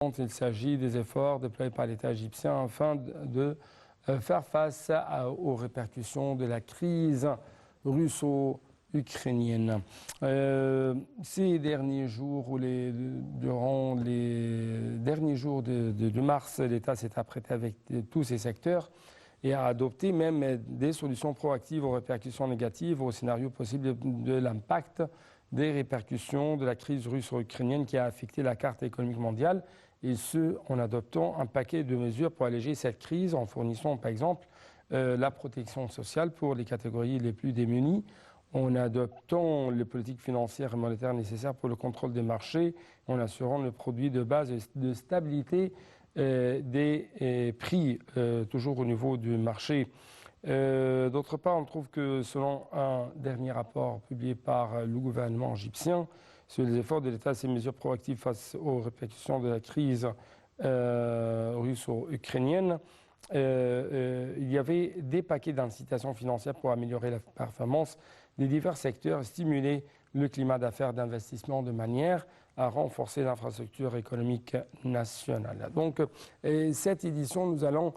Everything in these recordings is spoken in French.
Il s'agit des efforts déployés par l'État égyptien afin de faire face aux répercussions de la crise russo-ukrainienne. Ces derniers jours, durant les derniers jours de mars, l'État s'est apprêté avec tous ses secteurs et a adopté même des solutions proactives aux répercussions négatives, au scénario possible de l'impact des répercussions de la crise russo-ukrainienne qui a affecté la carte économique mondiale, et ce, en adoptant un paquet de mesures pour alléger cette crise, en fournissant par exemple la protection sociale pour les catégories les plus démunies, en adoptant les politiques financières et monétaires nécessaires pour le contrôle des marchés, en assurant le produit de base de stabilité des prix, toujours au niveau du marché. D'autre part, on trouve que selon un dernier rapport publié par le gouvernement égyptien sur les efforts de l'État et ses mesures proactives face aux répercussions de la crise russo-ukrainienne, il y avait des paquets d'incitations financières pour améliorer la performance des divers secteurs, stimuler le climat d'affaires d'investissement de manière à renforcer l'infrastructure économique nationale. Donc, cette édition, nous allons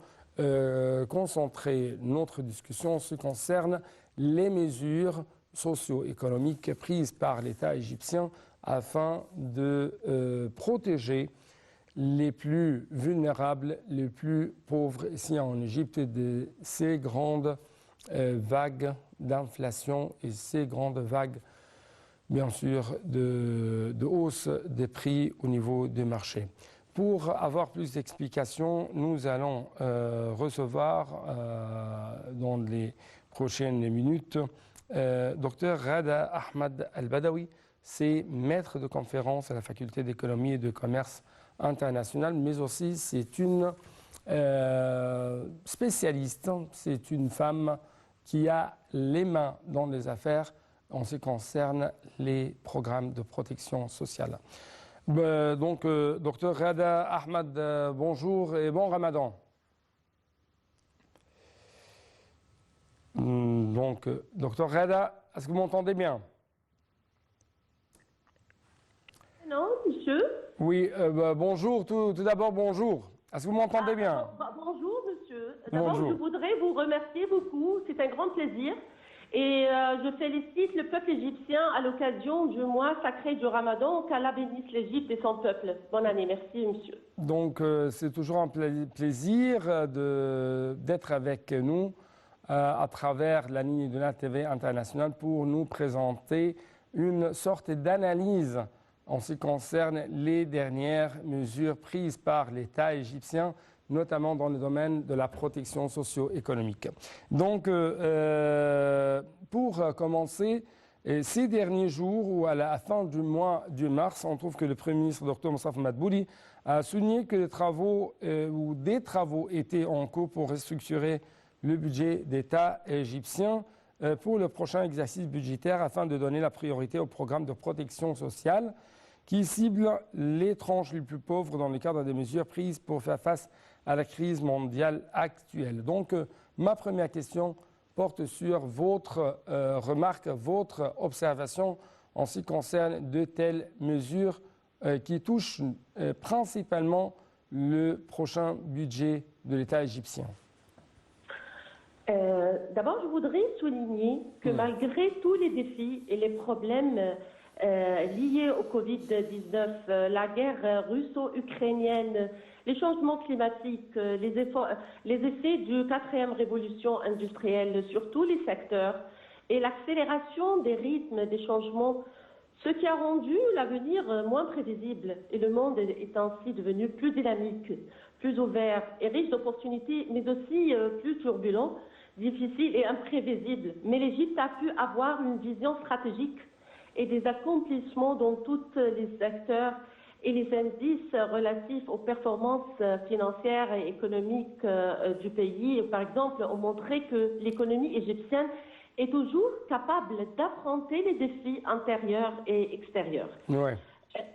concentrer notre discussion en ce qui concerne les mesures socio-économiques prises par l'État égyptien afin de protéger les plus vulnérables, les plus pauvres ici en Égypte de ces grandes vagues d'inflation et ces grandes vagues, bien sûr, de hausse des prix au niveau du marché. Pour avoir plus d'explications, nous allons recevoir dans les prochaines minutes Dr Ghada Ahmad Al-Badawi. C'est maître de conférence à la faculté d'économie et de commerce international, mais aussi c'est une spécialiste, c'est une femme qui a les mains dans les affaires en ce qui concerne les programmes de protection sociale. Donc, Dr Ghada Ahmad, bonjour et bon Ramadan. Donc, Dr Ghada, est-ce que vous m'entendez bien? Non, monsieur. Oui, bonjour, tout d'abord bonjour. Est-ce que vous m'entendez bien? Bonjour, monsieur. D'abord, Bonjour. je voudrais vous remercier beaucoup, c'est un grand plaisir. Et je félicite le peuple égyptien à l'occasion du mois sacré du Ramadan, qu'Allah bénisse l'Égypte et son peuple. Bonne année, merci monsieur. Donc c'est toujours un plaisir d'être avec nous à travers la ligne de la TV internationale pour nous présenter une sorte d'analyse en ce qui concerne les dernières mesures prises par l'État égyptien, notamment dans le domaine de la protection socio-économique. Donc, pour commencer, ces derniers jours ou à la fin du mois de mars, on trouve que le Premier ministre Dr Moussaf Madbouli a souligné que les travaux ou des travaux étaient en cours pour restructurer le budget d'État égyptien pour le prochain exercice budgétaire afin de donner la priorité au programme de protection sociale qui cible les tranches les plus pauvres dans le cadre des mesures prises pour faire face à la crise mondiale actuelle. Donc, ma première question porte sur votre remarque, votre observation en ce qui concerne de telles mesures qui touchent principalement le prochain budget de l'État égyptien. D'abord, je voudrais souligner que malgré tous les défis et les problèmes liés au Covid-19, la guerre russo-ukrainienne, les changements climatiques, les effets du 4e révolution industrielle sur tous les secteurs et l'accélération des rythmes des changements, ce qui a rendu l'avenir moins prévisible et le monde est ainsi devenu plus dynamique, plus ouvert et riche d'opportunités, mais aussi plus turbulent, difficile et imprévisible. Mais l'Égypte a pu avoir une vision stratégique et des accomplissements dans tous les secteurs et les indices relatifs aux performances financières et économiques du pays, par exemple, ont montré que l'économie égyptienne est toujours capable d'affronter les défis intérieurs et extérieurs. Ouais.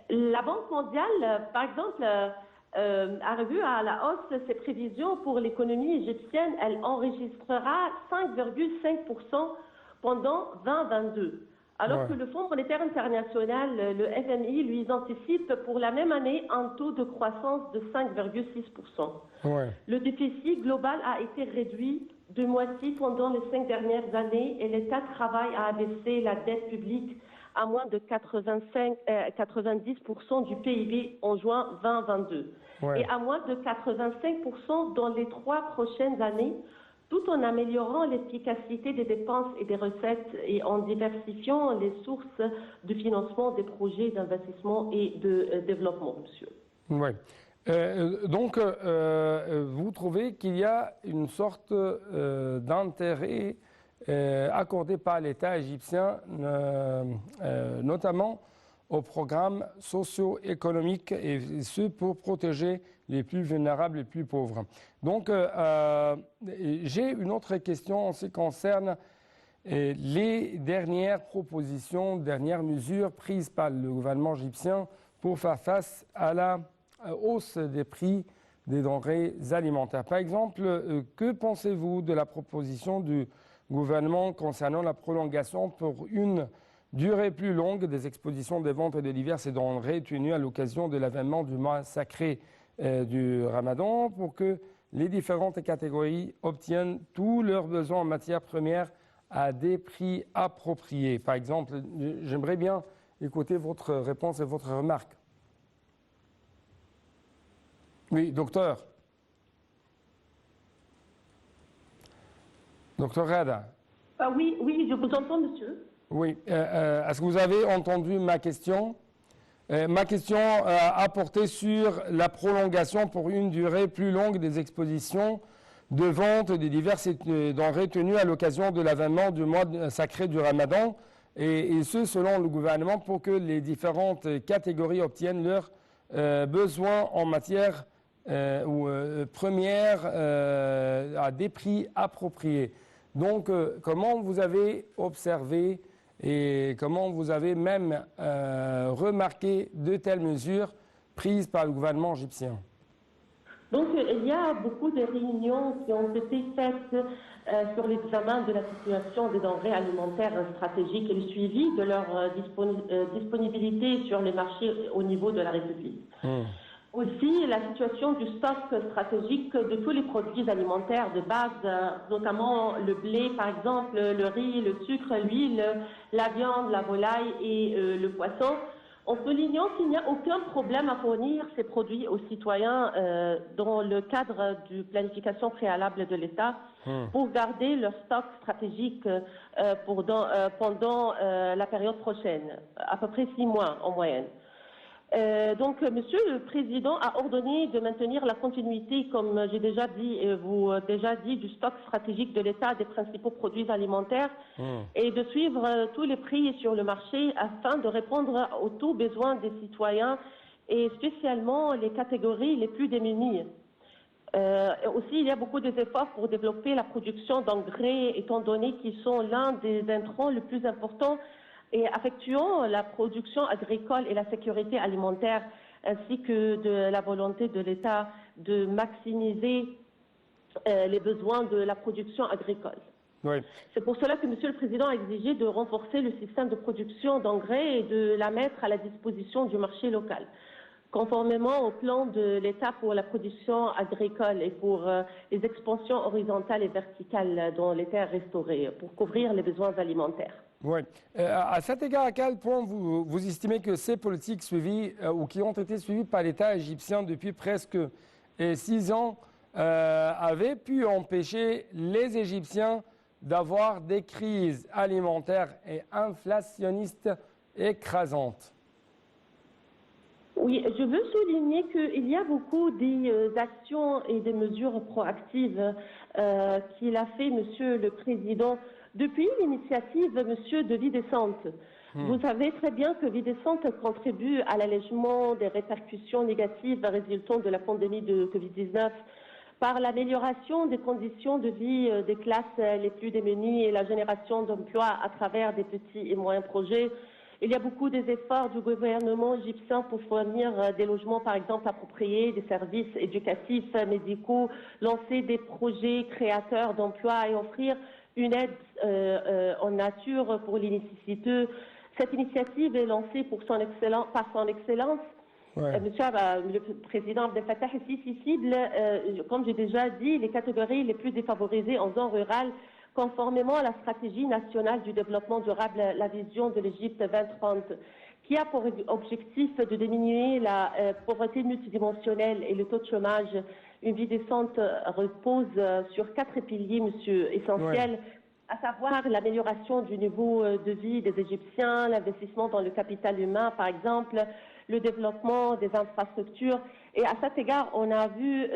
La Banque mondiale, par exemple, a revu à la hausse ses prévisions pour l'économie égyptienne. Elle enregistrera 5,5% pendant 2022. Alors Ouais. que le Fonds monétaire international, le FMI, lui, ils anticipent pour la même année un taux de croissance de 5,6%. Ouais. Le déficit global a été réduit de moitié pendant les 5 dernières années et l'État travaille à abaisser la dette publique à moins de 90% du PIB en juin 2022 Ouais. et à moins de 85% dans les 3 prochaines années, tout en améliorant l'efficacité des dépenses et des recettes et en diversifiant les sources de financement des projets d'investissement et de développement, monsieur. Ouais. Donc, vous trouvez qu'il y a une sorte d'intérêt accordé par l'État égyptien, notamment aux programmes socio-économiques, et ce pour protéger les plus vulnérables, les plus pauvres. Donc, j'ai une autre question en ce qui concerne les dernières propositions, dernières mesures prises par le gouvernement égyptien pour faire face à la hausse des prix des denrées alimentaires. Par exemple, que pensez-vous de la proposition du gouvernement concernant la prolongation pour une durée plus longue des expositions des ventes de diverses denrées tenues à l'occasion de l'avènement du mois sacré du Ramadan pour que les différentes catégories obtiennent tous leurs besoins en matières premières à des prix appropriés? Par exemple, j'aimerais bien écouter votre réponse et votre remarque. Oui, docteur. Docteur Rada. Ah oui, oui, je vous entends, monsieur. Oui, est-ce que vous avez entendu ma question? Ma question a porté sur la prolongation pour une durée plus longue des expositions de vente des diverses denrées tenues à l'occasion de l'avènement du mois sacré du Ramadan, et ce, selon le gouvernement, pour que les différentes catégories obtiennent leurs besoins en matière première à des prix appropriés. Donc, comment vous avez observé et comment vous avez même remarqué de telles mesures prises par le gouvernement égyptien? Donc, il y a beaucoup de réunions qui ont été faites sur l'examen de la situation des denrées alimentaires stratégiques et le suivi de leur disponibilité sur les marchés au niveau de la République. Aussi, la situation du stock stratégique de tous les produits alimentaires de base, notamment le blé, par exemple, le riz, le sucre, l'huile, la viande, la volaille et le poisson, en soulignant qu'il n'y a aucun problème à fournir ces produits aux citoyens dans le cadre de planification préalable de l'État pour garder leur stock stratégique pendant la période prochaine, à peu près 6 mois en moyenne. Donc, Monsieur le Président a ordonné de maintenir la continuité, comme j'ai déjà dit, du stock stratégique de l'État des principaux produits alimentaires et de suivre tous les prix sur le marché afin de répondre aux tous besoins des citoyens et spécialement les catégories les plus démunies. Aussi, il y a beaucoup d'efforts pour développer la production d'engrais, étant donné qu'ils sont l'un des intrants les plus importants et affectuant la production agricole et la sécurité alimentaire, ainsi que de la volonté de l'État de maximiser les besoins de la production agricole. Oui. C'est pour cela que Monsieur le Président a exigé de renforcer le système de production d'engrais et de la mettre à la disposition du marché local, conformément au plan de l'État pour la production agricole et pour les expansions horizontales et verticales dans les terres restaurées, pour couvrir les besoins alimentaires. Oui. À cet égard, à quel point vous estimez que ces politiques suivies ou qui ont été suivies par l'État égyptien depuis presque 6 ans avaient pu empêcher les Égyptiens d'avoir des crises alimentaires et inflationnistes écrasantes? Oui, je veux souligner qu'il y a beaucoup d'actions et des mesures proactives qu'il a fait, Monsieur le Président, depuis l'initiative, Monsieur, de Vie décente. Vous savez très bien que Vie décente contribue à l'allègement des répercussions négatives résultant de la pandémie de Covid-19 par l'amélioration des conditions de vie des classes les plus démunies et la génération d'emplois à travers des petits et moyens projets. Il y a beaucoup des efforts du gouvernement égyptien pour fournir des logements, par exemple, appropriés, des services éducatifs, médicaux, lancer des projets créateurs d'emplois et offrir une aide en nature pour les nécessiteux. Cette initiative est lancée par son excellence. Ouais. Monsieur le président Abdel Fattah el-Sisi cible, comme j'ai déjà dit, les catégories les plus défavorisées en zone rurale, conformément à la stratégie nationale du développement durable, la vision de l'Égypte 2030, qui a pour objectif de diminuer la pauvreté multidimensionnelle et le taux de chômage. Une vie décente repose sur 4 piliers, monsieur, essentiels. Ouais. À savoir l'amélioration du niveau de vie des Égyptiens, l'investissement dans le capital humain, par exemple, le développement des infrastructures. Et à cet égard, on a vu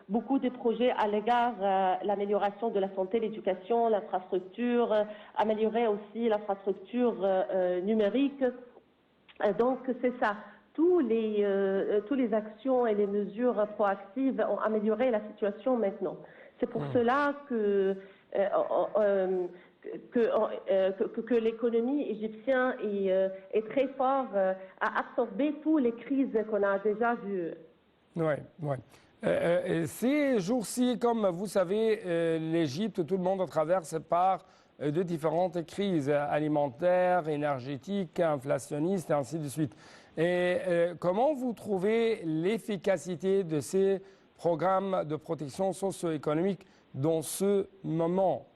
beaucoup de projets à l'égard l'amélioration de la santé, l'éducation, l'infrastructure, améliorer aussi l'infrastructure numérique. Donc, c'est ça. Tous les actions et les mesures proactives ont amélioré la situation maintenant. C'est pour cela que l'économie égyptienne est très forte à absorber toutes les crises qu'on a déjà vues. Oui, oui. Ces jours-ci, comme vous savez, l'Égypte, tout le monde traverse par de différentes crises alimentaires, énergétiques, inflationnistes et ainsi de suite. Et comment vous trouvez l'efficacité de ces programmes de protection socio-économique dans ce moment?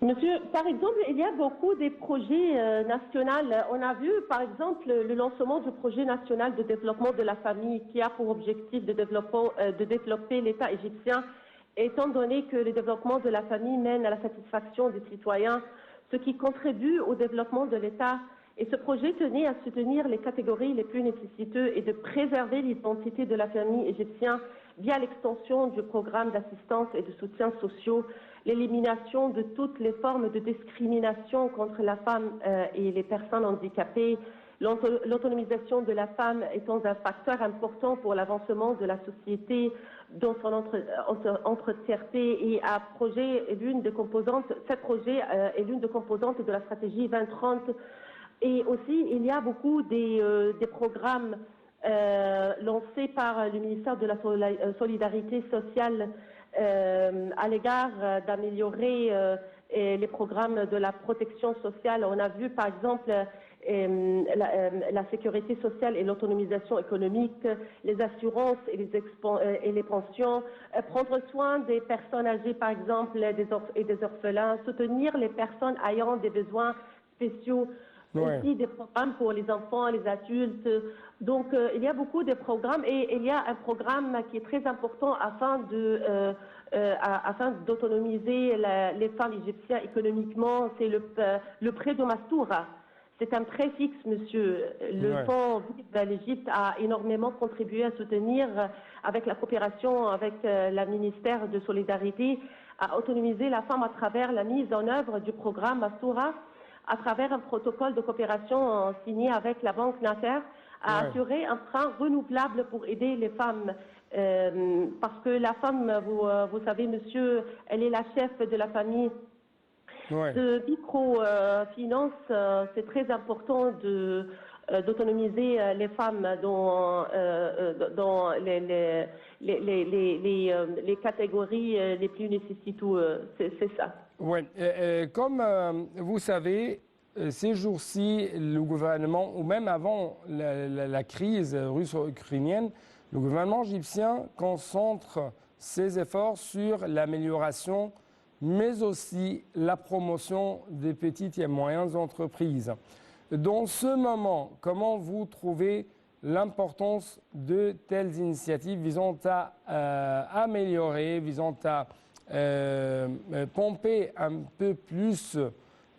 Monsieur, par exemple, il y a beaucoup de projets nationaux. On a vu, par exemple, le lancement du projet national de développement de la famille qui a pour objectif de développer l'État égyptien, étant donné que le développement de la famille mène à la satisfaction des citoyens, ce qui contribue au développement de l'État. Et ce projet tenait à soutenir les catégories les plus nécessiteuses et de préserver l'identité de la famille égyptienne via l'extension du programme d'assistance et de soutien sociaux, l'élimination de toutes les formes de discrimination contre la femme et les personnes handicapées, l'autonomisation de la femme étant un facteur important pour l'avancement de la société dans son entièreté et à projet est l'une des composantes, ce projet est l'une des composantes de la stratégie 2030. Et aussi, il y a beaucoup des programmes lancés par le ministère de la Solidarité sociale à l'égard d'améliorer les programmes de la protection sociale. On a vu, par exemple, la sécurité sociale et l'autonomisation économique, les assurances et les pensions, prendre soin des personnes âgées, par exemple, et des orphelins, soutenir les personnes ayant des besoins spéciaux. Ouais. Aussi des programmes pour les enfants, les adultes. Donc, il y a beaucoup de programmes et il y a un programme qui est très important afin d'autonomiser les femmes égyptiennes économiquement. C'est le prêt de Mastoura. C'est un prêt fixe, monsieur. Le Fonds de l'Égypte a énormément contribué à soutenir, avec la coopération avec le ministère de Solidarité, à autonomiser la femme à travers la mise en œuvre du programme Mastoura, à travers un protocole de coopération signé avec la Banque Nasser, à assurer un frein renouvelable pour aider les femmes. Parce que la femme, vous savez, monsieur, elle est la chef de la famille. De microfinance, c'est très important d'autonomiser les femmes dans les catégories les plus nécessiteuses. C'est ça. Oui, comme vous savez, ces jours-ci, le gouvernement, ou même avant la crise russo-ukrainienne, le gouvernement égyptien concentre ses efforts sur l'amélioration, mais aussi la promotion des petites et moyennes entreprises. Dans ce moment, comment vous trouvez l'importance de telles initiatives visant à améliorer, visant à pomper un peu plus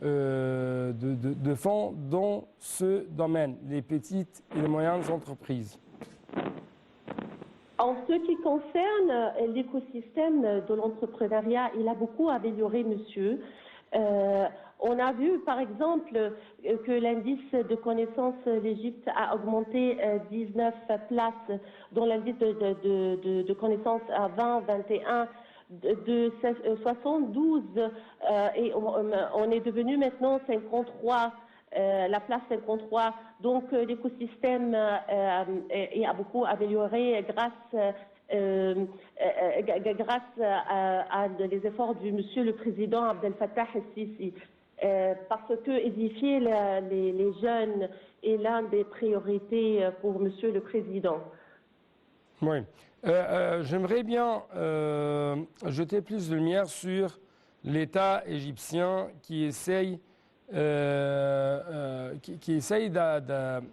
de fonds dans ce domaine, les petites et les moyennes entreprises? En ce qui concerne l'écosystème de l'entrepreneuriat, il a beaucoup amélioré, monsieur. On a vu, par exemple, que l'indice de connaissance de l'Égypte a augmenté 19 places dans l'indice de connaissance à 2021 de 72 et on est devenu maintenant 53 la place 53. Donc l'écosystème a beaucoup amélioré grâce à les efforts du Monsieur le Président Abdel Fattah el-Sisi. Parce que édifier les jeunes est l'une des priorités pour Monsieur le Président. Oui. J'aimerais bien jeter plus de lumière sur l'État égyptien qui essaye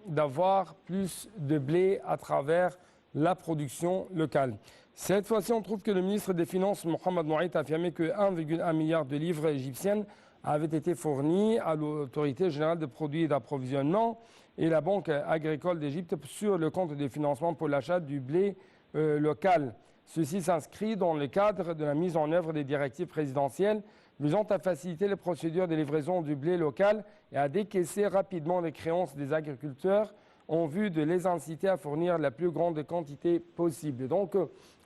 d'avoir plus de blé à travers la production locale. Cette fois-ci, on trouve que le ministre des Finances, Mohamed Nouaït, a affirmé que 1,1 milliard de livres égyptiennes avaient été fournis à l'Autorité générale de produits et d'approvisionnement et la Banque agricole d'Égypte sur le compte de financement pour l'achat du blé local. Ceci s'inscrit dans le cadre de la mise en œuvre des directives présidentielles visant à faciliter les procédures de livraison du blé local et à décaisser rapidement les créances des agriculteurs en vue de les inciter à fournir la plus grande quantité possible. Donc,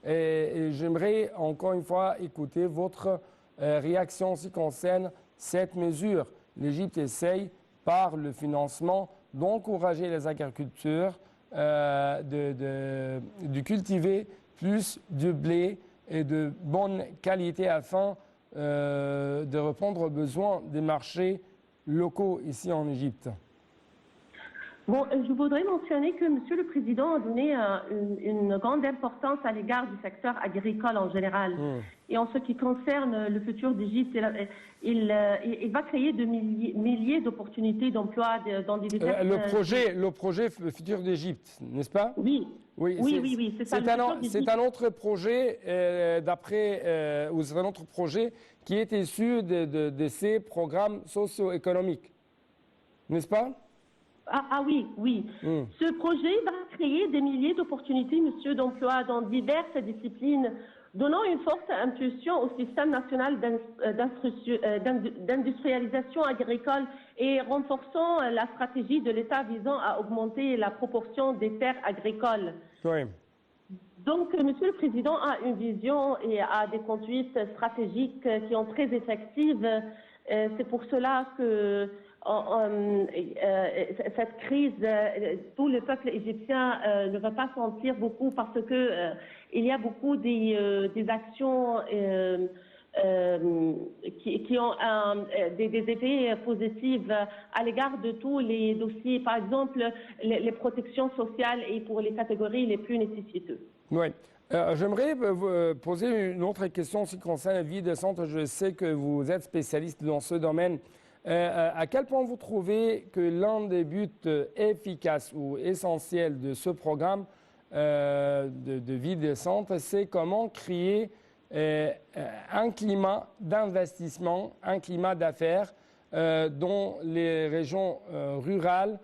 j'aimerais encore une fois écouter votre réaction en ce qui concerne cette mesure. L'Égypte essaye, par le financement, d'encourager les agriculteurs de cultiver plus de blé et de bonne qualité afin de répondre aux besoins des marchés locaux ici en Égypte. Bon, je voudrais mentionner que Monsieur le Président a donné une grande importance à l'égard du secteur agricole en général. Et en ce qui concerne le futur d'Égypte, il va créer de milliers d'opportunités d'emploi dans des diverses... Le projet Futur d'Égypte, n'est-ce pas? Oui. Oui, c'est ça. C'est un autre projet c'est un autre projet qui est issu de ces programmes socio-économiques, n'est-ce pas? Oui. Ce projet va créer des milliers d'opportunités, monsieur, d'emploi dans diverses disciplines, donnant une forte impulsion au système national d'industrialisation agricole et renforçant la stratégie de l'État visant à augmenter la proportion des terres agricoles. Oui. Donc, monsieur le Président a une vision et a des conduites stratégiques qui sont très effectives. C'est pour cela que cette crise, tout le peuple égyptien ne va pas sentir beaucoup parce que il y a beaucoup des actions qui ont des effets positifs à l'égard de tous les dossiers, par exemple les protections sociales et pour les catégories les plus nécessiteuses. Oui. J'aimerais vous poser une autre question en ce qui concerne la vie décente. Je sais que vous êtes spécialiste dans ce domaine. À quel point vous trouvez que l'un des buts efficaces ou essentiels de ce programme de vie décente, c'est comment créer un climat d'investissement, un climat d'affaires dans les régions rurales,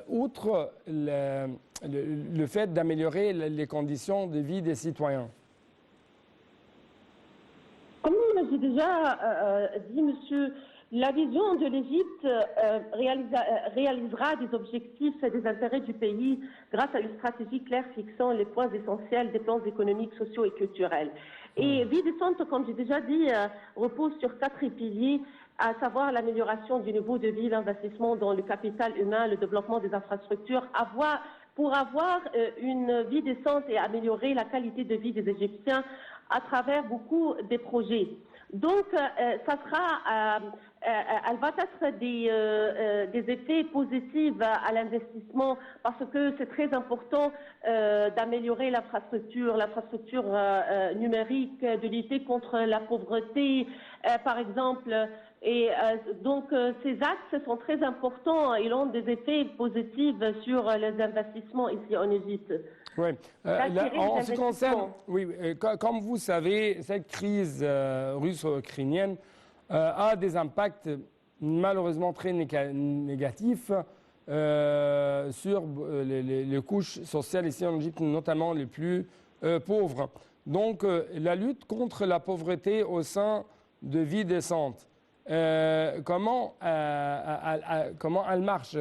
outre le fait d'améliorer les conditions de vie des citoyens? Comme j'ai déjà dit, monsieur, la vision de l'Égypte réalisera des objectifs et des intérêts du pays grâce à une stratégie claire fixant les points essentiels des plans économiques, sociaux et culturels. Et Vie décente, comme j'ai déjà dit, repose sur 4 piliers, à savoir l'amélioration du niveau de vie, l'investissement dans le capital humain, le développement des infrastructures, pour avoir une vie décente et améliorer la qualité de vie des Égyptiens à travers beaucoup de projets. Donc, elle va être des effets positifs à l'investissement parce que c'est très important d'améliorer l'infrastructure numérique, de lutter contre la pauvreté, par exemple. Et donc, ces axes sont très importants et ont des effets positifs sur les investissements ici en Égypte. Oui. En ce qui concerne, comme vous savez, cette crise russo-ukrainienne a des impacts malheureusement très négatifs sur les couches sociales ici en Égypte, notamment les plus pauvres. Donc, la lutte contre la pauvreté au sein de Vie décente, comment elle marche?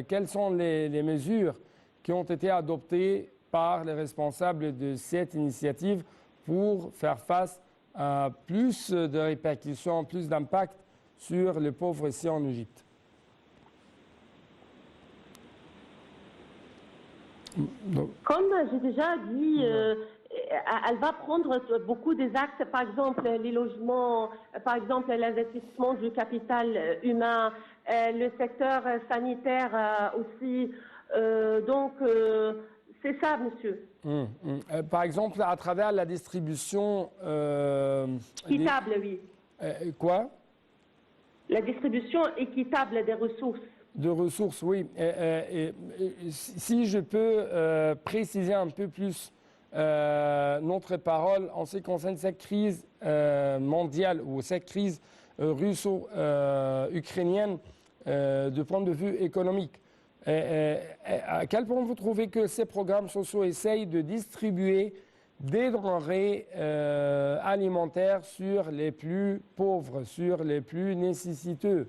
Quelles sont les mesures qui ont été adoptées par les responsables de cette initiative pour faire face à plus de répercussions, plus d'impact sur les pauvres ici en Égypte? Comme j'ai déjà dit, elle va prendre beaucoup des axes, par exemple les logements, par exemple l'investissement du capital humain, le secteur sanitaire aussi. Donc, c'est ça, monsieur. Par exemple, à travers la distribution... Équitable, oui. Quoi? La distribution équitable des ressources. De ressources, oui. Si je peux préciser un peu plus notre parole en ce qui concerne cette crise mondiale ou cette crise russo-ukrainienne de point de vue économique. À quel point vous trouvez que ces programmes sociaux essayent de distribuer des denrées alimentaires sur les plus pauvres, sur les plus nécessiteux,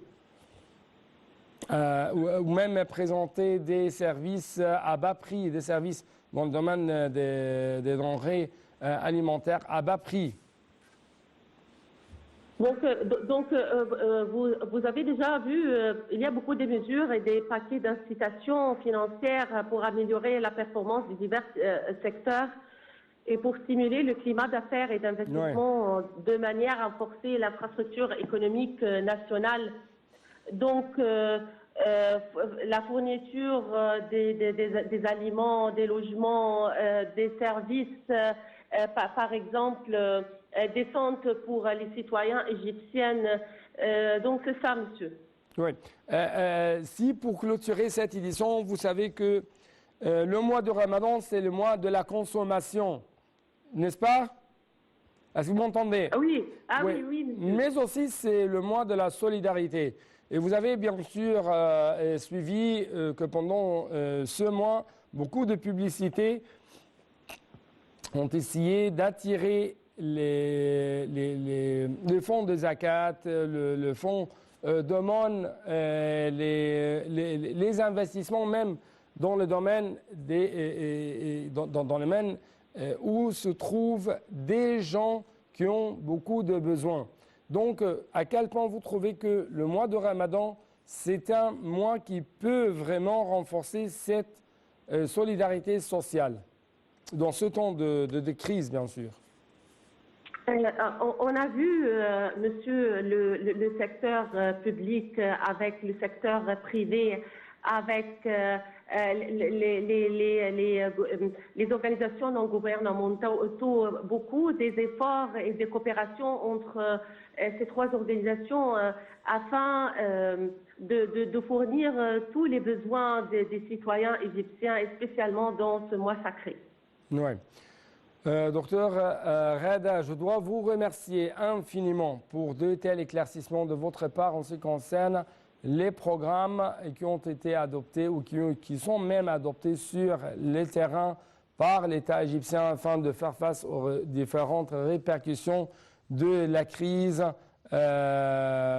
ou même présenter des services à bas prix, des services dans le domaine des denrées alimentaires à bas prix? Donc vous avez déjà vu, il y a beaucoup de mesures et des paquets d'incitations financières pour améliorer la performance des divers secteurs et pour stimuler le climat d'affaires et d'investissement de manière à renforcer l'infrastructure économique nationale. Donc, la fourniture des aliments, des logements, des services, par exemple, des centres pour les citoyens égyptiennes. Donc, c'est ça, monsieur. Oui. Si, pour clôturer cette édition, vous savez que le mois de Ramadan, c'est le mois de la consommation, n'est-ce pas? Est-ce que vous m'entendez? Oui, oui, monsieur. Mais aussi, c'est le mois de la solidarité. Et vous avez bien sûr suivi que pendant ce mois, beaucoup de publicités ont essayé d'attirer les fonds de zakat, le fonds d'aumône, les investissements même dans le domaine, dans le domaine où se trouvent des gens qui ont beaucoup de besoins. Donc, à quel point vous trouvez que le mois de Ramadan, c'est un mois qui peut vraiment renforcer cette solidarité sociale, dans ce temps de crise, bien sûr? On a vu, monsieur, le secteur public avec le secteur privé, avec les organisations non gouvernementales, beaucoup des efforts et des coopérations entre ces trois organisations afin de fournir tous les besoins des citoyens égyptiens, et spécialement dans ce mois sacré. Oui. Docteur Reda, je dois vous remercier infiniment pour de tels éclaircissements de votre part en ce qui concerne les programmes qui ont été adoptés ou qui sont même adoptés sur les terrains par l'État égyptien afin de faire face aux différentes répercussions de la crise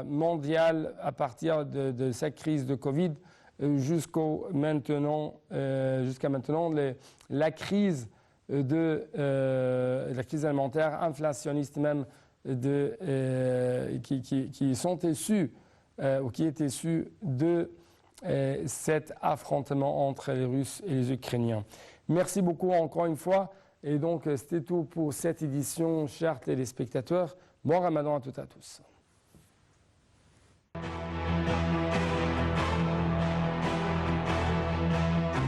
mondiale à partir de cette crise de Covid jusqu'à maintenant, la crise la crise alimentaire inflationniste même qui sont issus ou qui est issu de cet affrontement entre les Russes et les Ukrainiens. Merci beaucoup encore une fois. Et donc, c'était tout pour cette édition, chers téléspectateurs. Bon Ramadan à toutes et à tous.